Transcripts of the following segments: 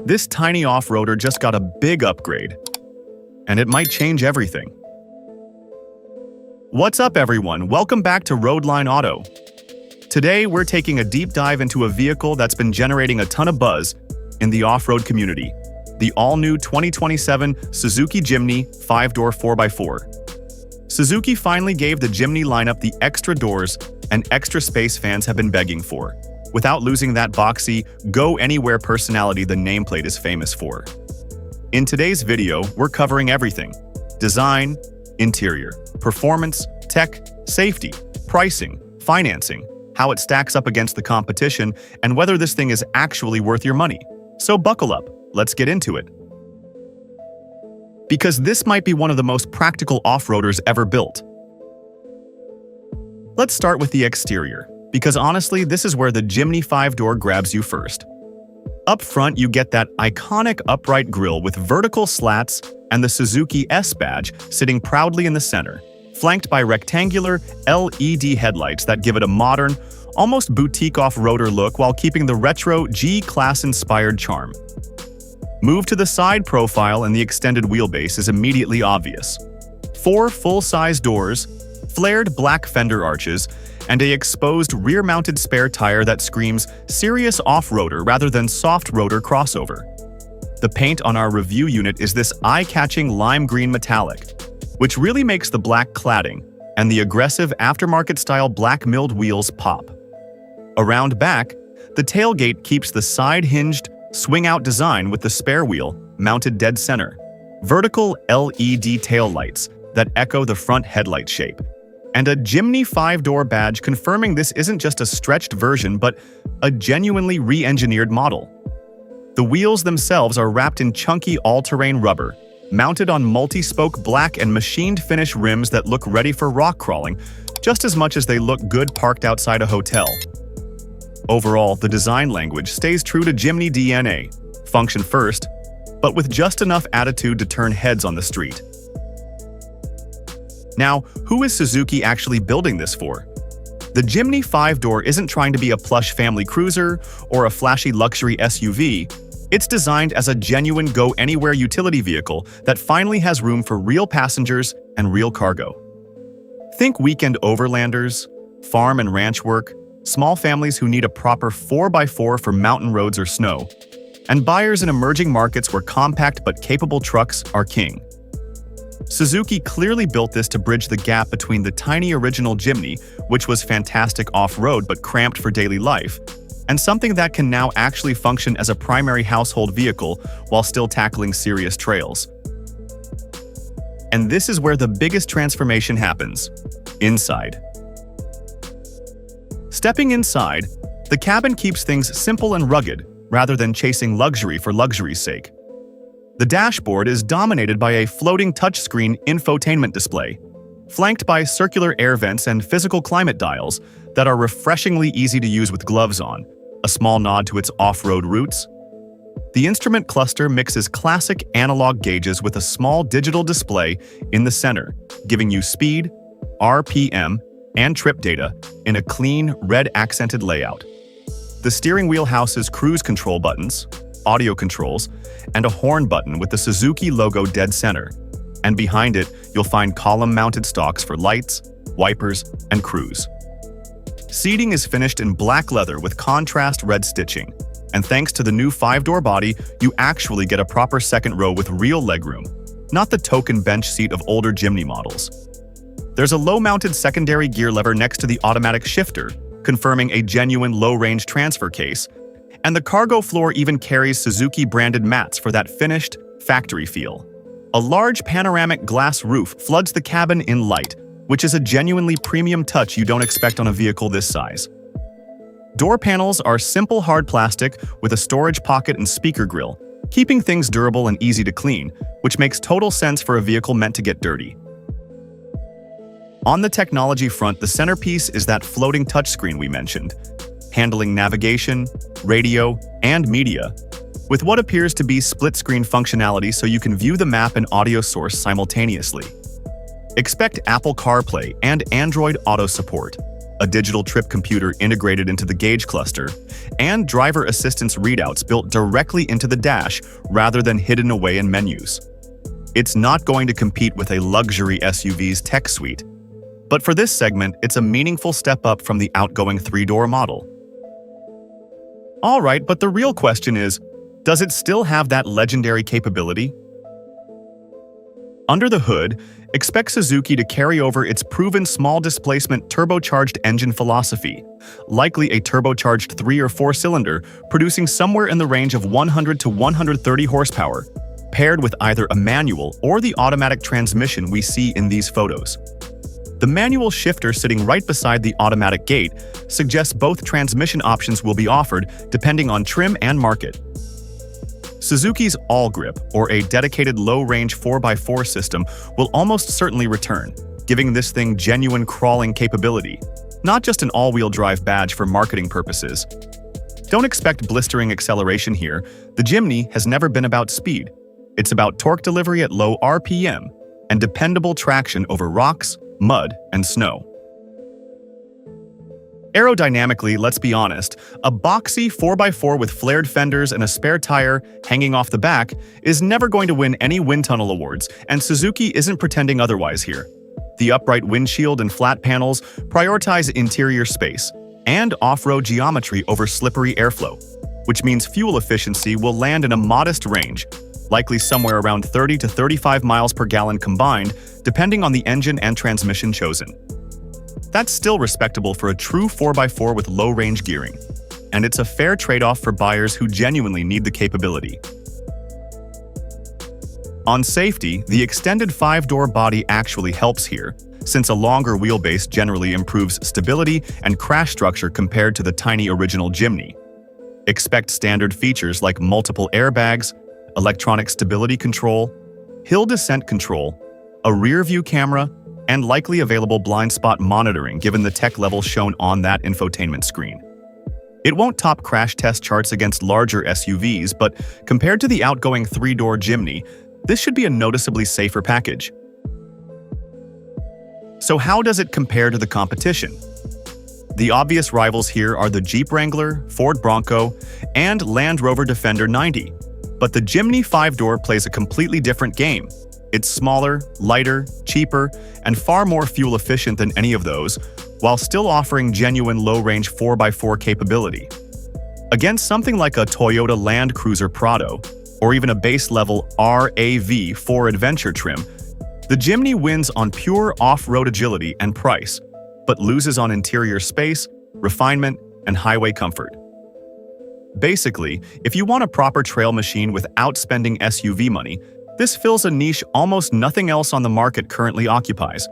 This tiny off-roader just got a big upgrade, and it might change everything. What's up, everyone? Welcome back to Roadline Auto. Today, we're taking a deep dive into a vehicle that's been generating a ton of buzz in the off-road community, the all-new 2027 Suzuki Jimny 5-door 4x4. Suzuki finally gave the Jimny lineup the extra doors and extra space fans have been begging for, without losing that boxy, go-anywhere personality the nameplate is famous for. In today's video, we're covering everything: design, interior, performance, tech, safety, pricing, financing, how it stacks up against the competition, and whether this thing is actually worth your money. So buckle up, let's get into it. Because this might be one of the most practical off-roaders ever built. Let's start with the exterior, because honestly, this is where the Jimny 5-door grabs you first. Up front, you get that iconic upright grille with vertical slats and the Suzuki S badge sitting proudly in the center, flanked by rectangular LED headlights that give it a modern, almost boutique off-roader look while keeping the retro G-Class-inspired charm. Move to the side profile and the extended wheelbase is immediately obvious. 4 full-size doors, flared black fender arches, and an exposed rear-mounted spare tire that screams serious off-roader rather than soft-roader crossover. The paint on our review unit is this eye-catching lime green metallic, which really makes the black cladding and the aggressive aftermarket-style black milled wheels pop. Around back, the tailgate keeps the side-hinged, swing-out design with the spare wheel mounted dead center, vertical LED taillights that echo the front headlight shape, and a Jimny 5-door badge confirming this isn't just a stretched version but a genuinely re-engineered model. The wheels themselves are wrapped in chunky all-terrain rubber, mounted on multi-spoke black and machined finish rims that look ready for rock crawling, just as much as they look good parked outside a hotel. Overall, the design language stays true to Jimny DNA, function first, but with just enough attitude to turn heads on the street. Now, who is Suzuki actually building this for? The Jimny 5-door isn't trying to be a plush family cruiser or a flashy luxury SUV. It's designed as a genuine go-anywhere utility vehicle that finally has room for real passengers and real cargo. Think weekend overlanders, farm and ranch work, small families who need a proper 4x4 for mountain roads or snow, and buyers in emerging markets where compact but capable trucks are king. Suzuki clearly built this to bridge the gap between the tiny original Jimny, which was fantastic off-road but cramped for daily life, and something that can now actually function as a primary household vehicle while still tackling serious trails. And this is where the biggest transformation happens: inside. Stepping inside, the cabin keeps things simple and rugged, rather than chasing luxury for luxury's sake. The dashboard is dominated by a floating touchscreen infotainment display, flanked by circular air vents and physical climate dials that are refreshingly easy to use with gloves on, a small nod to its off-road roots. The instrument cluster mixes classic analog gauges with a small digital display in the center, giving you speed, RPM, and trip data in a clean, red-accented layout. The steering wheel houses cruise control buttons, audio controls, and a horn button with the Suzuki logo dead center. And behind it, you'll find column-mounted stalks for lights, wipers, and cruise. Seating is finished in black leather with contrast red stitching, and thanks to the new 5-door body, you actually get a proper second row with real legroom, not the token bench seat of older Jimny models. There's a low-mounted secondary gear lever next to the automatic shifter, confirming a genuine low-range transfer case, and the cargo floor even carries Suzuki-branded mats for that finished, factory feel. A large panoramic glass roof floods the cabin in light, which is a genuinely premium touch you don't expect on a vehicle this size. Door panels are simple hard plastic with a storage pocket and speaker grille, keeping things durable and easy to clean, which makes total sense for a vehicle meant to get dirty. On the technology front, the centerpiece is that floating touchscreen we mentioned, handling navigation, radio, and media, with what appears to be split-screen functionality so you can view the map and audio source simultaneously. Expect Apple CarPlay and Android Auto support, a digital trip computer integrated into the gauge cluster, and driver assistance readouts built directly into the dash rather than hidden away in menus. It's not going to compete with a luxury SUV's tech suite, but for this segment, it's a meaningful step up from the outgoing three-door model. Alright, but the real question is, does it still have that legendary capability? Under the hood, expect Suzuki to carry over its proven small-displacement turbocharged engine philosophy, likely a turbocharged 3- or 4-cylinder producing somewhere in the range of 100 to 130 horsepower, paired with either a manual or the automatic transmission we see in these photos. The manual shifter sitting right beside the automatic gate suggests both transmission options will be offered depending on trim and market. Suzuki's All-Grip, or a dedicated low-range 4x4 system, will almost certainly return, giving this thing genuine crawling capability, not just an all-wheel drive badge for marketing purposes. Don't expect blistering acceleration here. The Jimny has never been about speed. It's about torque delivery at low RPM and dependable traction over rocks, mud, and snow. Aerodynamically, let's be honest, a boxy 4x4 with flared fenders and a spare tire hanging off the back is never going to win any wind tunnel awards, and Suzuki isn't pretending otherwise here. The upright windshield and flat panels prioritize interior space and off-road geometry over slippery airflow, which means fuel efficiency will land in a modest range, likely somewhere around 30 to 35 miles per gallon combined, depending on the engine and transmission chosen. That's still respectable for a true 4x4 with low-range gearing, and it's a fair trade-off for buyers who genuinely need the capability. On safety, the extended 5-door body actually helps here, since a longer wheelbase generally improves stability and crash structure compared to the tiny original Jimny. Expect standard features like multiple airbags, electronic stability control, hill descent control, a rear-view camera, and likely available blind spot monitoring given the tech level shown on that infotainment screen. It won't top crash test charts against larger SUVs, but compared to the outgoing 3-door Jimny, this should be a noticeably safer package. So how does it compare to the competition? The obvious rivals here are the Jeep Wrangler, Ford Bronco, and Land Rover Defender 90. But the Jimny 5-door plays a completely different game. It's smaller, lighter, cheaper, and far more fuel efficient than any of those, while still offering genuine low-range 4x4 capability. Against something like a Toyota Land Cruiser Prado, or even a base-level RAV4 Adventure trim, the Jimny wins on pure off-road agility and price, but loses on interior space, refinement, and highway comfort. Basically, if you want a proper trail machine without spending SUV money, this fills a niche almost nothing else on the market currently occupies.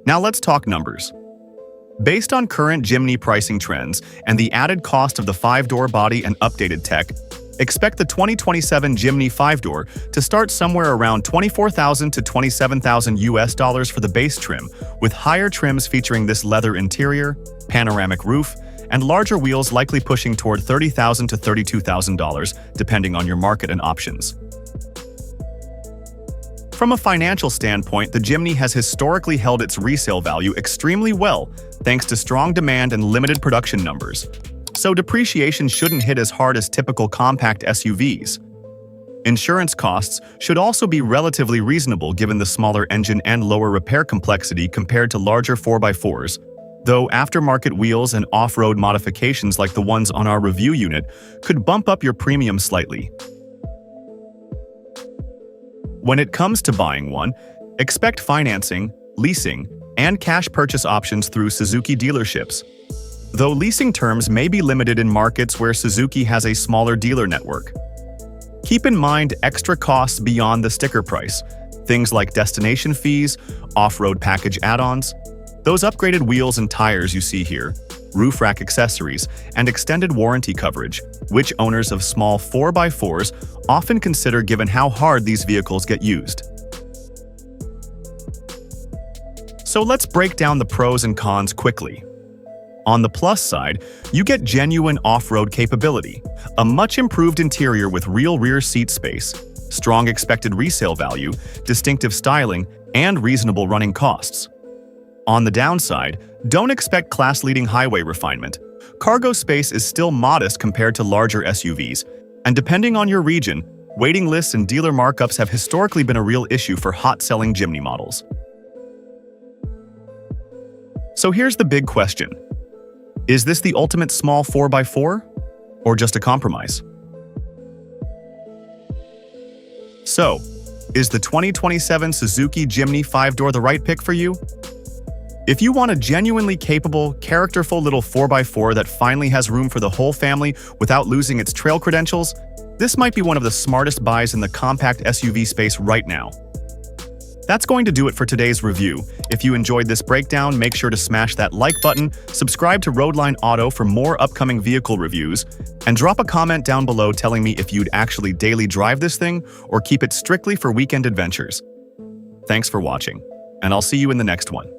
Now let's talk numbers. Based on current Jimny pricing trends and the added cost of the 5-door body and updated tech, expect the 2027 Jimny 5-door to start somewhere around $24,000 to $27,000 for the base trim, with higher trims featuring this leather interior, panoramic roof, and larger wheels likely pushing toward $30,000 to $32,000, depending on your market and options. From a financial standpoint, the Jimny has historically held its resale value extremely well, thanks to strong demand and limited production numbers. So depreciation shouldn't hit as hard as typical compact SUVs. Insurance costs should also be relatively reasonable given the smaller engine and lower repair complexity compared to larger 4x4s, though aftermarket wheels and off-road modifications like the ones on our review unit could bump up your premium slightly. When it comes to buying one, expect financing, leasing, and cash purchase options through Suzuki dealerships, though leasing terms may be limited in markets where Suzuki has a smaller dealer network. Keep in mind extra costs beyond the sticker price, things like destination fees, off-road package add-ons, those upgraded wheels and tires you see here, roof rack accessories, and extended warranty coverage, which owners of small 4x4s often consider given how hard these vehicles get used. So let's break down the pros and cons quickly. On the plus side, you get genuine off-road capability, a much improved interior with real rear seat space, strong expected resale value, distinctive styling, and reasonable running costs. On the downside, don't expect class-leading highway refinement. Cargo space is still modest compared to larger SUVs, and depending on your region, waiting lists and dealer markups have historically been a real issue for hot-selling Jimny models. So here's the big question. Is this the ultimate small 4x4? Or just a compromise? So, is the 2027 Suzuki Jimny 5-door the right pick for you? If you want a genuinely capable, characterful little 4x4 that finally has room for the whole family without losing its trail credentials, this might be one of the smartest buys in the compact SUV space right now. That's going to do it for today's review. If you enjoyed this breakdown, make sure to smash that like button, subscribe to Roadline Auto for more upcoming vehicle reviews, and drop a comment down below telling me if you'd actually daily drive this thing or keep it strictly for weekend adventures. Thanks for watching, and I'll see you in the next one.